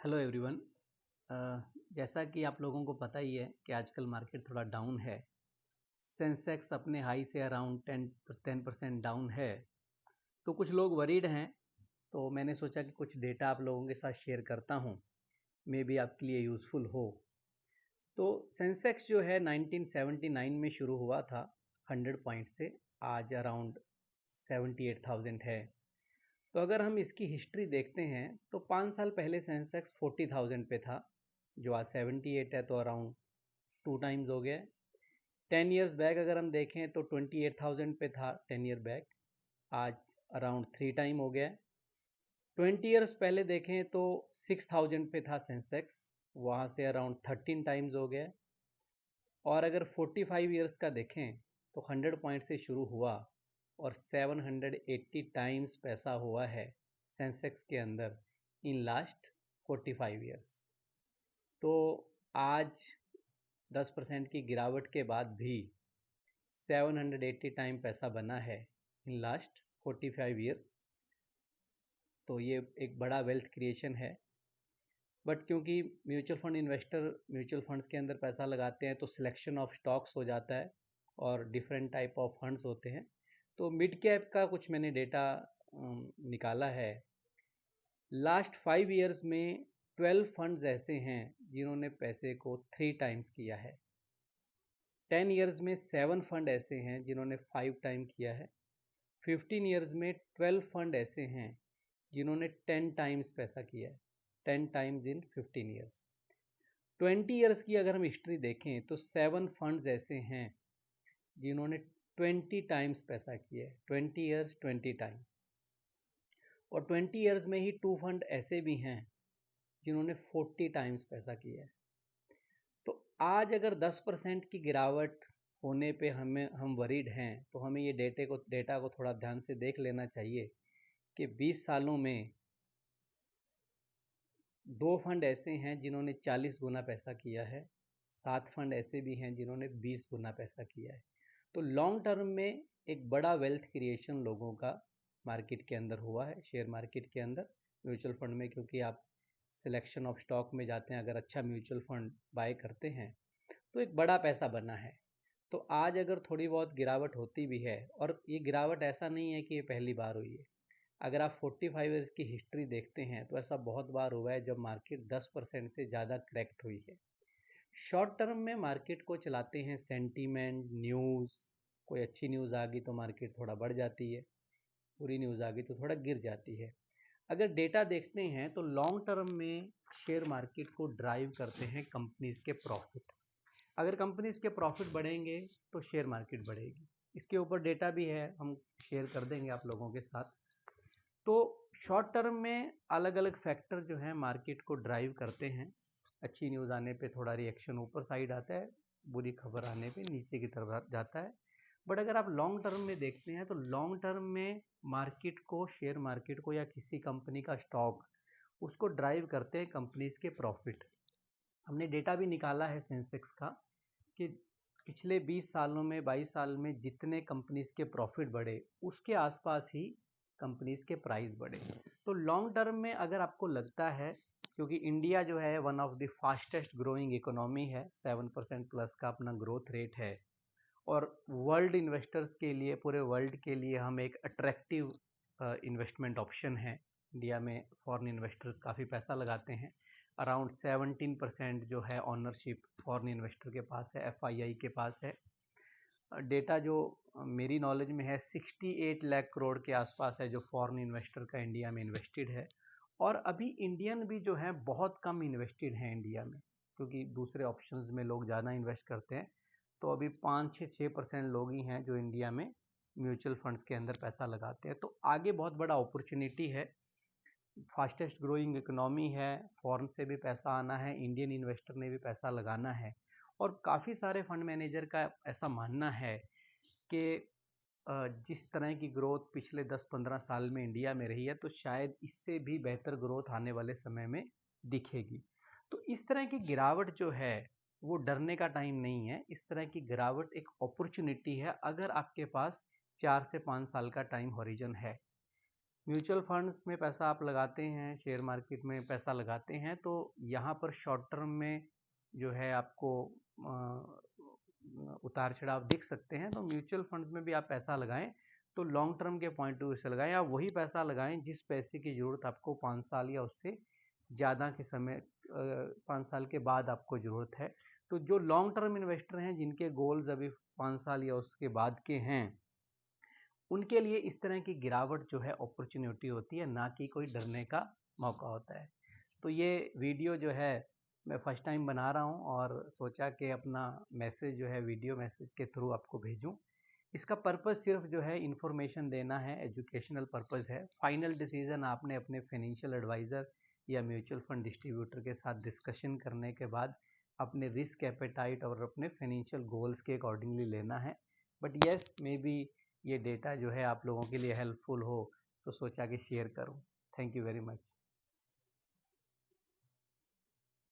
Hello everyone. जैसा कि आप लोगों को पता ही है कि आजकल मार्केट थोड़ा डाउन है। सेंसेक्स अपने हाई से अराउंड 10% डाउन है। तो कुछ लोग वरीड हैं, तो मैंने सोचा कि कुछ डेटा आप लोगों के साथ शेयर करता हूं, मे बी आपके लिए यूज़फुल हो। तो सेंसेक्स जो है 1979 में शुरू हुआ था 100 पॉइंट से, आज अराउंड 78,000 है। तो अगर हम इसकी हिस्ट्री देखते हैं तो 5 साल पहले सेंसेक्स 40,000 पे था, जो आज 78 है, तो अराउंड 2 टाइम्स हो गया। 10 इयर्स बैक अगर हम देखें तो 28,000 पे था 10 ईयर बैक, आज अराउंड 3 टाइम हो गया। 20 इयर्स पहले देखें तो 6,000 पे था सेंसेक्स, वहाँ से अराउंड 13 टाइम्स हो गया। और अगर 45 इयर्स का देखें तो 100 पॉइंट से शुरू हुआ और 780 टाइम्स पैसा हुआ है सेंसेक्स के अंदर इन लास्ट 45 इयर्स। तो आज 10% की गिरावट के बाद भी 780 टाइम पैसा बना है इन लास्ट 45 इयर्स। तो ये एक बड़ा वेल्थ क्रिएशन है। बट क्योंकि mutual fund investor mutual funds के अंदर पैसा लगाते हैं तो सिलेक्शन ऑफ स्टॉक्स हो जाता है और डिफरेंट टाइप ऑफ फंड्स होते हैं। तो मिड कैप का कुछ मैंने डेटा निकाला है। लास्ट 5 इयर्स में 12 फंड्स ऐसे हैं जिन्होंने पैसे को 3 टाइम्स किया है। 10 इयर्स में 7 फंड ऐसे हैं जिन्होंने 5 टाइम किया है। 15 इयर्स में 12 फंड ऐसे हैं जिन्होंने 10 टाइम्स पैसा किया है, 10 टाइम्स इन 15 इयर्स। 20 इयर्स की अगर हम हिस्ट्री देखें तो 7 फंड्स ऐसे हैं जिन्होंने 20 टाइम्स पैसा किया है, 20 इयर्स 20 टाइम। और 20 इयर्स में ही 2 फंड ऐसे भी हैं जिन्होंने 40 टाइम्स पैसा किया है। तो आज अगर 10% की गिरावट होने पे हम वरीड हैं, तो हमें ये डेटा को थोड़ा ध्यान से देख लेना चाहिए कि 20 सालों में 2 फंड ऐसे हैं जिन्होंने 40 गुना पैसा किया है, 7 फंड ऐसे भी हैं जिन्होंने 20 गुना पैसा किया है। तो लॉन्ग टर्म में एक बड़ा वेल्थ क्रिएशन लोगों का मार्केट के अंदर हुआ है, शेयर मार्केट के अंदर, म्यूचुअल फंड में। क्योंकि आप सिलेक्शन ऑफ स्टॉक में जाते हैं, अगर अच्छा म्यूचुअल फंड बाय करते हैं तो एक बड़ा पैसा बना है। तो आज अगर थोड़ी बहुत गिरावट होती भी है, और ये गिरावट ऐसा नहीं है कि ये पहली बार हुई है, अगर आप 45 ईयर्स की हिस्ट्री देखते हैं तो ऐसा बहुत बार हुआ है जब मार्केट 10% से ज़्यादा करेक्ट हुई है। शॉर्ट टर्म में मार्केट को चलाते हैं सेंटीमेंट, न्यूज़। कोई अच्छी न्यूज़ आ गई तो मार्केट थोड़ा बढ़ जाती है, बुरी न्यूज़ आ गई तो थोड़ा गिर जाती है। अगर डेटा देखते हैं तो लॉन्ग टर्म में शेयर मार्केट को ड्राइव करते हैं कंपनीज के प्रॉफिट। अगर कंपनीज के प्रॉफिट बढ़ेंगे तो शेयर मार्केट बढ़ेगी। इसके ऊपर डेटा भी है, हम शेयर कर देंगे आप लोगों के साथ। तो शॉर्ट टर्म में अलग अलग फैक्टर जो है मार्केट को ड्राइव करते हैं। अच्छी न्यूज़ आने पे थोड़ा रिएक्शन ऊपर साइड आता है, बुरी खबर आने पे नीचे की तरफ जाता है। बट अगर आप लॉन्ग टर्म में देखते हैं तो लॉन्ग टर्म में मार्केट को, शेयर मार्केट को या किसी कंपनी का स्टॉक, उसको ड्राइव करते हैं कंपनीज के प्रॉफिट। हमने डेटा भी निकाला है सेंसेक्स का कि पिछले 20 सालों में, 22 साल में जितने कंपनीज के प्रॉफिट बढ़े उसके आसपास ही कंपनीज के प्राइस बढ़े। तो लॉन्ग टर्म में अगर आपको लगता है, क्योंकि इंडिया जो है one of the fastest growing economy है, 7% प्लस का अपना ग्रोथ रेट है, और वर्ल्ड इन्वेस्टर्स के लिए, पूरे वर्ल्ड के लिए हम एक अट्रैक्टिव इन्वेस्टमेंट ऑप्शन है। इंडिया में फॉरेन इन्वेस्टर्स काफ़ी पैसा लगाते हैं। अराउंड 17% जो है ऑनरशिप फॉरेन इन्वेस्टर के पास है, एफआईआई के पास है। डेटा जो मेरी नॉलेज में है 68 लाख करोड़ के आसपास है जो फॉरेन इन्वेस्टर का इंडिया में इन्वेस्टेड है। और अभी इंडियन भी जो है बहुत कम इन्वेस्टेड हैं इंडिया में, क्योंकि दूसरे ऑप्शंस में लोग ज़्यादा इन्वेस्ट करते हैं। तो अभी 5-6% लोग ही हैं जो इंडिया में म्यूचुअल फंड्स के अंदर पैसा लगाते हैं। तो आगे बहुत बड़ा अपॉर्चुनिटी है, फास्टेस्ट ग्रोइंग इकोनॉमी है, फॉरेन से भी पैसा आना है, इंडियन इन्वेस्टर ने भी पैसा लगाना है। और काफ़ी सारे फंड मैनेजर का ऐसा मानना है कि जिस तरह की ग्रोथ पिछले 10-15 साल में इंडिया में रही है, तो शायद इससे भी बेहतर ग्रोथ आने वाले समय में दिखेगी। तो इस तरह की गिरावट जो है वो डरने का टाइम नहीं है। इस तरह की गिरावट एक अपॉर्चुनिटी है अगर आपके पास 4 से 5 साल का टाइम हॉरिजन है। म्यूचुअल फंड्स में पैसा आप लगाते हैं, शेयर मार्केट में पैसा लगाते हैं, तो यहाँ पर शॉर्ट टर्म में जो है आपको उतार चढ़ाव दिख सकते हैं। तो म्यूचुअल फंड्स में भी आप पैसा लगाएं तो लॉन्ग टर्म के पॉइंट ऑफ व्यू से लगाएं, या वही पैसा लगाएं जिस पैसे की ज़रूरत आपको 5 साल या उससे ज़्यादा के समय 5 साल के बाद आपको ज़रूरत है। तो जो लॉन्ग टर्म इन्वेस्टर हैं, जिनके गोल्स अभी 5 साल या उसके बाद के हैं, उनके लिए इस तरह की गिरावट जो है अपॉर्चुनिटी होती है, ना कि कोई डरने का मौका होता है। तो ये वीडियो जो है मैं फर्स्ट टाइम बना रहा हूँ और सोचा कि अपना मैसेज जो है वीडियो मैसेज के थ्रू आपको भेजूँ। इसका पर्पज़ सिर्फ जो है इन्फॉर्मेशन देना है, एजुकेशनल पर्पज़ है। फाइनल डिसीजन आपने अपने फाइनेंशियल एडवाइज़र या म्यूचुअल फंड डिस्ट्रीब्यूटर के साथ डिस्कशन करने के बाद अपने रिस्क एपेटाइट और अपने फाइनेंशियल गोल्स के अकॉर्डिंगली लेना है। बट येस, मे बी ये डेटा जो है आप लोगों के लिए हेल्पफुल हो, तो सोचा कि शेयर करूं। Thank you very much.